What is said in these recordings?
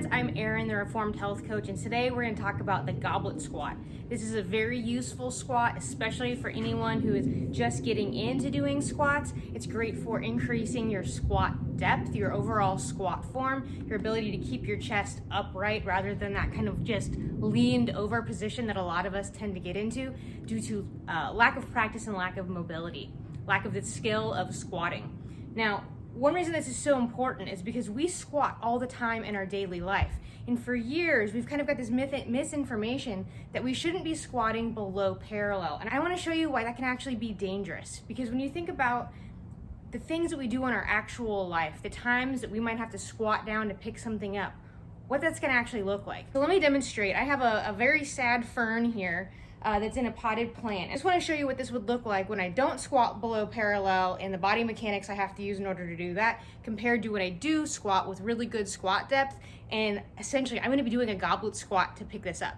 friends, I'm Erin, the Reformed Health Coach, and today we're going to talk about the Goblet Squat. This is a very useful squat, especially for anyone who is just getting into doing squats. It's great for increasing your squat depth, your overall squat form, your ability to keep your chest upright rather than that kind of just leaned over position that a lot of us tend to get into due to lack of practice and lack of mobility, lack of the skill of squatting. Now, one reason this is so important is because we squat all the time in our daily life. And for years, we've kind of got this misinformation that we shouldn't be squatting below parallel. And I want to show you why that can actually be dangerous. Because when you think about the things that we do in our actual life, the times that we might have to squat down to pick something up, what that's going to actually look like. So let me demonstrate. I have a very sad fern here that's in a potted plant. I just want to show you what this would look like when I don't squat below parallel and the body mechanics I have to use in order to do that compared to when I do squat with really good squat depth. And essentially I'm going to be doing a goblet squat to pick this up.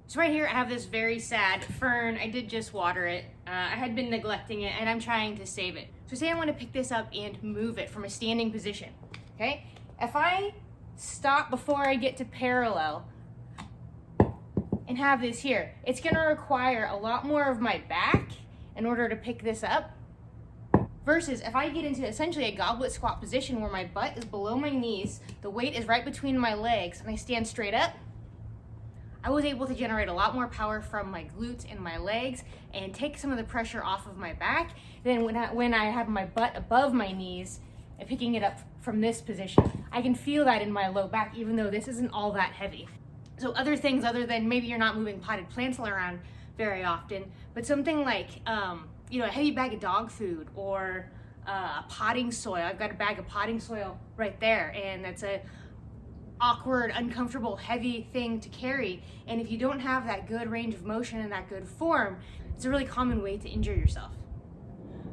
So right here I have this very sad fern. I did just water it. I had been neglecting it and I'm trying to save it. So say I want to pick this up and move it from a standing position. Okay? If I stop before I get to parallel and have this here, it's going to require a lot more of my back in order to pick this up versus if I get into essentially a goblet squat position where my butt is below my knees, the weight is right between my legs, and I stand straight up. I was able to generate a lot more power from my glutes and my legs and take some of the pressure off of my back than when I have my butt above my knees and picking it up from this position. I can feel that in my low back even though this isn't all that heavy. So other things other than maybe you're not moving potted plants around very often, but something like, a heavy bag of dog food or potting soil. I've got a bag of potting soil right there, and that's a awkward, uncomfortable, heavy thing to carry. And if you don't have that good range of motion and that good form, it's a really common way to injure yourself.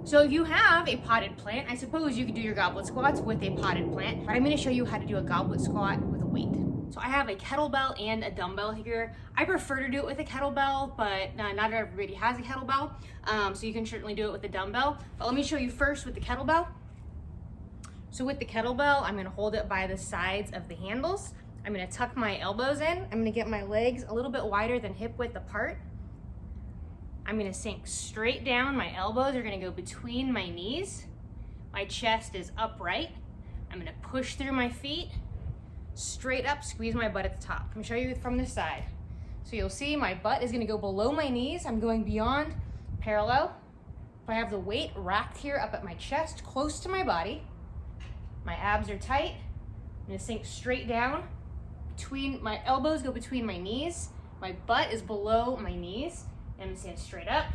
So if you have a potted plant, I suppose you could do your goblet squats with a potted plant, but I'm going to show you how to do a goblet squat with a weight. So I have a kettlebell and a dumbbell here. I prefer to do it with a kettlebell, but not everybody has a kettlebell, so you can certainly do it with a dumbbell. But let me show you first with the kettlebell. So with the kettlebell, I'm gonna hold it by the sides of the handles. I'm gonna tuck my elbows in. I'm gonna get my legs a little bit wider than hip width apart. I'm gonna sink straight down. My elbows are gonna go between my knees. My chest is upright. I'm gonna push through my feet. Straight up, squeeze my butt at the top. I'm gonna show you from this side. So you'll see my butt is gonna go below my knees. I'm going beyond parallel. If I have the weight racked here up at my chest, close to my body, my abs are tight. I'm gonna sink straight down. My elbows go between my knees. My butt is below my knees. And I'm gonna stand straight up.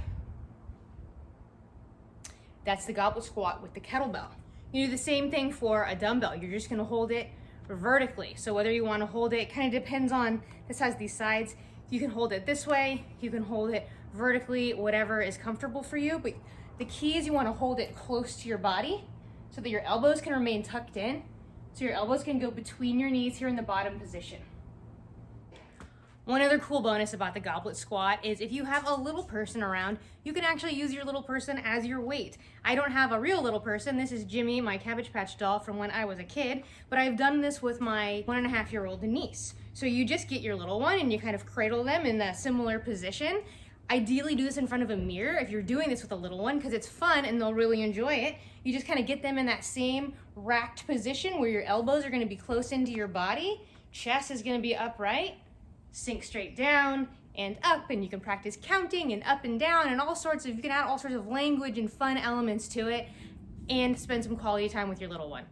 That's the goblet squat with the kettlebell. You do the same thing for a dumbbell. You're just gonna hold it vertically. So whether you want to hold it, kind of depends on, this has these sides. You can hold it this way, you can hold it vertically, whatever is comfortable for you. But the key is you want to hold it close to your body so that your elbows can remain tucked in. So your elbows can go between your knees here in the bottom position. One other cool bonus about the goblet squat is if you have a little person around, you can actually use your little person as your weight. I don't have a real little person. This is Jimmy, my Cabbage Patch doll from when I was a kid, but I've done this with my 1.5-year-old niece. So you just get your little one and you kind of cradle them in a similar position. Ideally do this in front of a mirror if you're doing this with a little one because it's fun and they'll really enjoy it. You just kind of get them in that same racked position where your elbows are going to be close into your body, chest is going to be upright, sink straight down and up, and you can practice counting and up and down and you can add all sorts of language and fun elements to it and spend some quality time with your little one.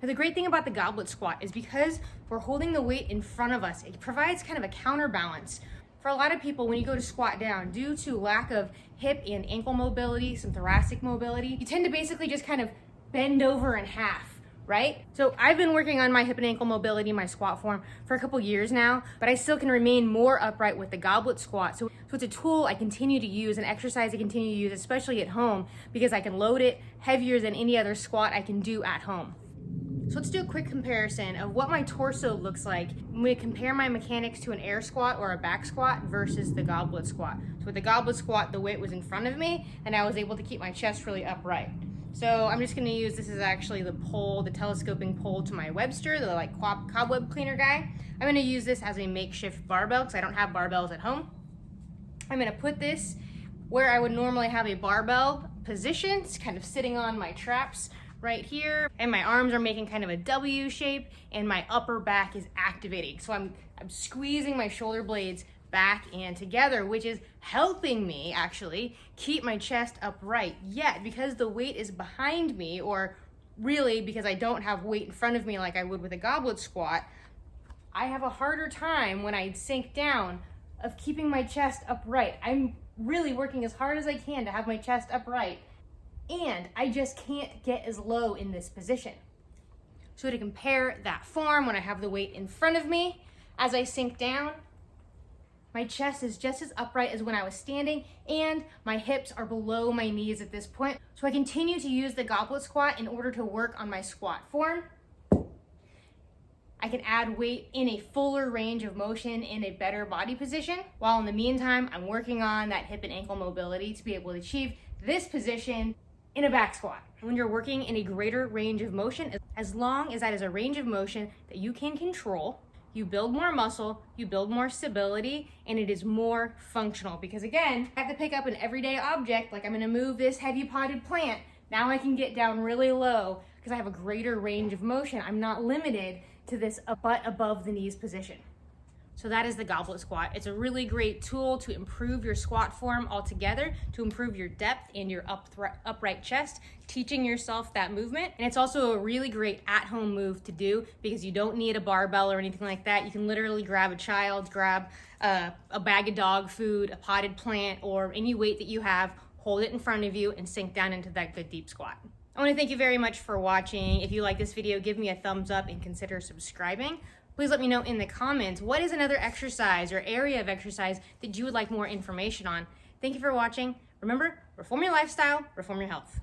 Now the great thing about the goblet squat is because we're holding the weight in front of us, it provides kind of a counterbalance. For a lot of people, when you go to squat down, due to lack of hip and ankle mobility, some thoracic mobility, you tend to basically just kind of bend over in half. Right? So I've been working on my hip and ankle mobility, my squat form for a couple years now, but I still can remain more upright with the goblet squat. So it's a tool I continue to use, an exercise I continue to use, especially at home, because I can load it heavier than any other squat I can do at home. So let's do a quick comparison of what my torso looks like when we compare my mechanics to an air squat or a back squat versus the goblet squat. So with the goblet squat, the weight was in front of me and I was able to keep my chest really upright. So I'm just gonna use, this is actually the pole, the telescoping pole to my Webster, the like cobweb cleaner guy. I'm gonna use this as a makeshift barbell because I don't have barbells at home. I'm gonna put this where I would normally have a barbell position. It's kind of sitting on my traps right here, and my arms are making kind of a W shape, and my upper back is activating. So I'm squeezing my shoulder blades back and together, which is helping me actually keep my chest upright. Yet, because the weight is behind me, or really because I don't have weight in front of me like I would with a goblet squat, I have a harder time when I sink down of keeping my chest upright. I'm really working as hard as I can to have my chest upright, and I just can't get as low in this position. So to compare that form, when I have the weight in front of me, as I sink down, my chest is just as upright as when I was standing, and my hips are below my knees at this point. So I continue to use the goblet squat in order to work on my squat form. I can add weight in a fuller range of motion in a better body position, while in the meantime, I'm working on that hip and ankle mobility to be able to achieve this position in a back squat. When you're working in a greater range of motion, as long as that is a range of motion that you can control, you build more muscle, you build more stability, and it is more functional. Because again, I have to pick up an everyday object, like I'm gonna move this heavy potted plant. Now I can get down really low because I have a greater range of motion. I'm not limited to this butt above the knees position. So that is the goblet squat. It's a really great tool to improve your squat form altogether, to improve your depth and your upright chest, teaching yourself that movement. And it's also a really great at-home move to do because you don't need a barbell or anything like that. You can literally grab a child, grab a bag of dog food, a potted plant, or any weight that you have, hold it in front of you and sink down into that good deep squat. I want to thank you very much for watching. If you like this video, give me a thumbs up and consider subscribing. Please let me know in the comments, what is another exercise or area of exercise that you would like more information on? Thank you for watching. Remember, reform your lifestyle, reform your health.